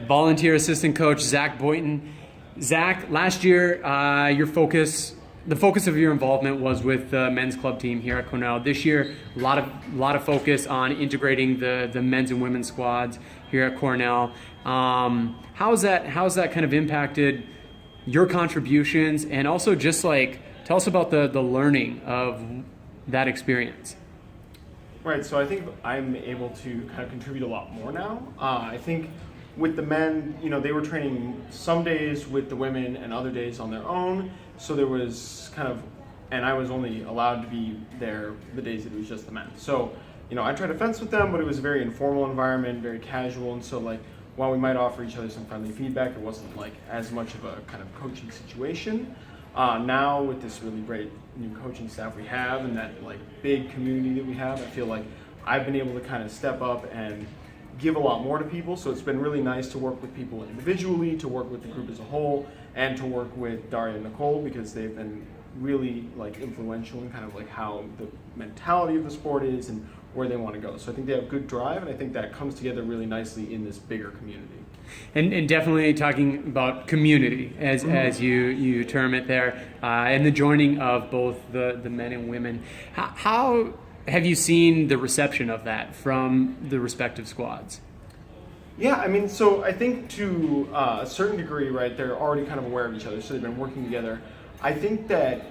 volunteer assistant coach Zach Boynton. Zach, last year, the focus of your involvement was with the men's club team here at Cornell. This year, a lot of focus on integrating the men's and women's squads here at Cornell. How's that kind of impacted your contributions, and also just like tell us about the learning of that experience? Right, so I think I'm able to kind of contribute a lot more now. I think with the men, they were training some days with the women and other days on their own. So there was and I was only allowed to be there the days that it was just the men. So, I tried to fence with them, but it was a very informal environment, very casual. And so while we might offer each other some friendly feedback, it wasn't as much of a kind of coaching situation. Now with this really great new coaching staff we have and that big community that we have, I feel like I've been able to kind of step up and give a lot more to people. So it's been really nice to work with people individually, to work with the group as a whole, and to work with Daria and Nicole, because they've been really influential in kind of how the mentality of the sport is and where they want to go. So I think they have good drive, and I think that comes together really nicely in this bigger community. And definitely talking about community, as you term it there, and the joining of both the men and women. How have you seen the reception of that from the respective squads? Yeah, so I think to a certain degree, right, they're already kind of aware of each other, so they've been working together. I think that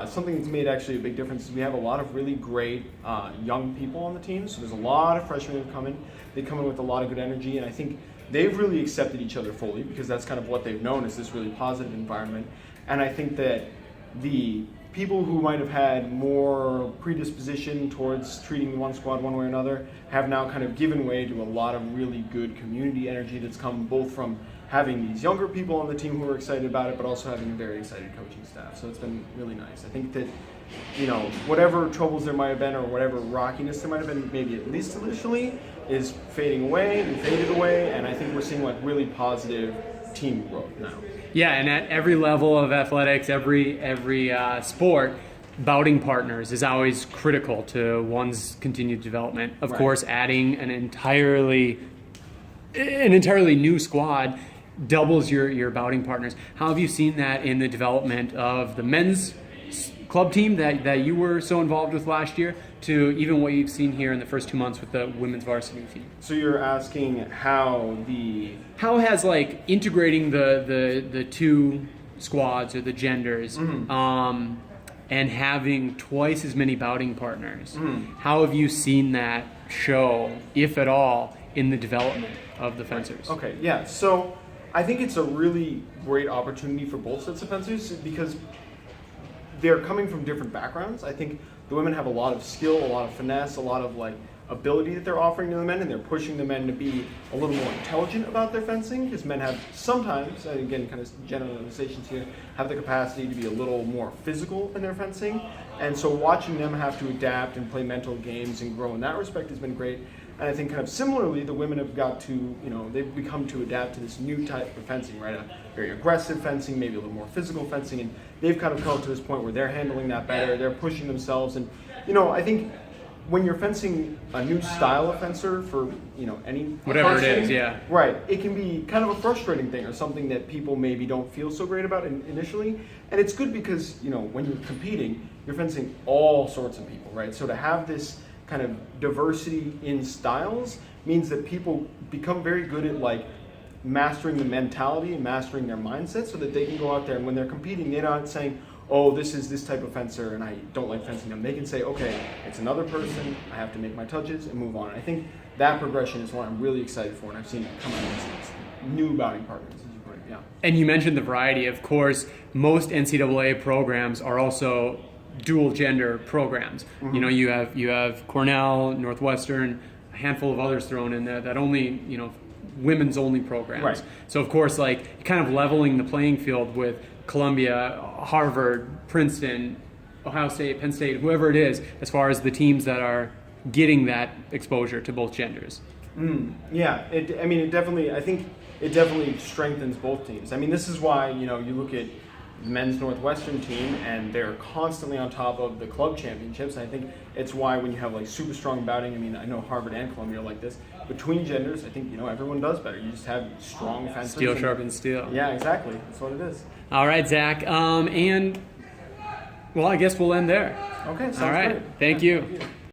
something that's made actually a big difference is we have a lot of really great young people on the team. So there's a lot of freshmen who come in. They come in with a lot of good energy, and I think they've really accepted each other fully, because that's kind of what they've known is this really positive environment. And I think that the people who might have had more predisposition towards treating one squad one way or another have now kind of given way to a lot of really good community energy that's come both from having these younger people on the team who are excited about it, but also having a very excited coaching staff. So it's been really nice. I think that, whatever troubles there might have been or whatever rockiness there might have been, maybe at least initially, is fading away and faded away. And I think we're seeing really positive team growth now. Yeah, and at every level of athletics, every sport, bouting partners is always critical to one's continued development. Of course, adding an entirely new squad doubles your bouting partners. How have you seen that in the development of the men's club team that you were so involved with last year, to even what you've seen here in the first 2 months with the women's varsity team? So you're asking how has integrating the two squads or the genders, and having twice as many bouting partners, how have you seen that show, if at all, in the development of the fencers? Okay, yeah. So I think it's a really great opportunity for both sets of fencers, because they're coming from different backgrounds. I think the women have a lot of skill, a lot of finesse, a lot of ability that they're offering to the men, and they're pushing the men to be a little more intelligent about their fencing, because men have sometimes, and again, kind of generalizations here, have the capacity to be a little more physical in their fencing. And so watching them have to adapt and play mental games and grow in that respect has been great. And I think kind of similarly, the women have got to, they've become to adapt to this new type of fencing, right? A very aggressive fencing, maybe a little more physical fencing, and they've kind of come to this point where they're handling that better, they're pushing themselves. And, I think when you're fencing a new style of fencer for, any whatever person, it is, yeah. Right, it can be kind of a frustrating thing, or something that people maybe don't feel so great about initially. And it's good because, when you're competing, you're fencing all sorts of people, right? So to have this kind of diversity in styles means that people become very good at mastering the mentality and mastering their mindset, so that they can go out there and when they're competing, they're not saying, oh, this is this type of fencer and I don't like fencing them. They can say, okay, it's another person, I have to make my touches and move on. I think that progression is what I'm really excited for, and I've seen it come out of these new bouting partners, as you put it. Yeah. And you mentioned the variety. Of course, most NCAA programs are also dual gender programs. You have Cornell, Northwestern, a handful of others thrown in there that only women's only programs. Right. So of course, kind of leveling the playing field with Columbia, Harvard, Princeton, Ohio State, Penn State, whoever it is, as far as the teams that are getting that exposure to both genders. Yeah, I think it definitely strengthens both teams. This is why you look at the men's Northwestern team, and they're constantly on top of the club championships. And I think it's why when you have super strong bouting, I know Harvard and Columbia are like this, between genders, I think, everyone does better. You just have strong fences. Steel sharpens steel. Yeah, exactly. That's what it is. All right, Zach. And, well, I guess we'll end there. Okay, sounds All right. great. Thank you.